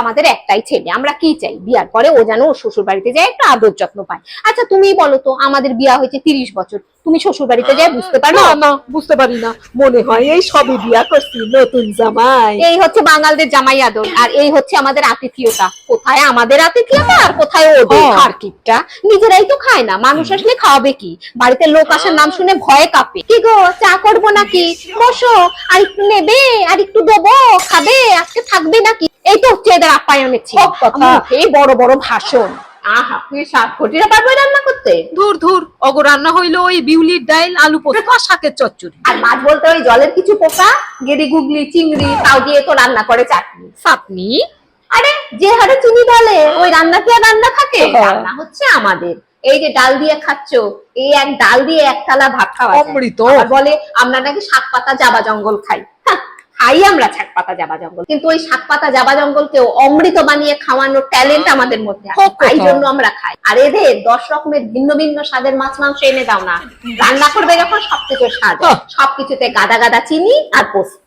আমাদের একটাই ছেলে, আমরা কি চাই বিয়ার পরে ও যেন ওর শ্বশুর বাড়িতে যায় একটু আদর যত্ন পায়। আচ্ছা তুমি বলো তো, আমাদের বিয়া হয়েছে 30 বছর, তুমি শ্বশুর বাড়িতে যায় বুঝতে পারো? না না, বুঝতে পারি না, মনে হয় এই সবে বিয়া করছি, নতুন জামাই। এই হচ্ছে বাঙালদের জামাই আদর, আর এই হচ্ছে আমাদের আতিথিয়তা। কোথায় আমাদের আতিথিয়তা আর কোথায় ওদের খারকিপটা? নিজেরাই তো খায় না, মানুষ আসলে খাওয়াবে কি? বাড়িতে লোক আসার নাম শুনে ভয়ে কাঁপে। কি গো, চা করবো নাকি? বসো, আর একটু নেবে, আর একটু দেবো, খাবে, আজকে থাকবে নাকি? এই তো হচ্ছে এদের আপ্যায়নের ছিল কথা, এই বড় বড় ভাষণ। আহা, তুই শাক খটিরা পারবে রান্না করতে? ধুর ধুর, অগো রান্না হইলো ওই বিউলির ডাইল, আলু পোস্ত আর শাকের চচ্চড়ি। আর মাছ বলতে ওই জলের কিছু পোকা, গেড়ি গুগলি চিংড়ি, তাও দিয়ে তো রান্না করে চাটনি। চাটনি? আরে যে হারে চিনি ঢালে ওই রান্না কি আর রান্না থাকে? রান্না হচ্ছে আমাদের। এই যে ডাল দিয়ে খাচ্ছো, এই এক ডাল দিয়ে এক থালা ভাত খাওয়া যায়। অমৃত। আবার বলে আমরা নাকি শাক পাতা জাবা জঙ্গল খাই। খাই আমরা শাক পাতা জাবা জঙ্গল, কিন্তু ওই শাক পাতা জাবা জঙ্গলকেও অমৃত বানিয়ে খাওয়ানোর ট্যালেন্ট আমাদের মধ্যে আছে, তাই জন্য আমরা খাই। আর এদের 10 রকমের ভিন্ন ভিন্ন স্বাদের মাছ মাংস এনে দাও না, রান্না করবে যখন সবকিছু স্বাদ, সবকিছুতে গাদা গাদা চিনি আর পোস্ত।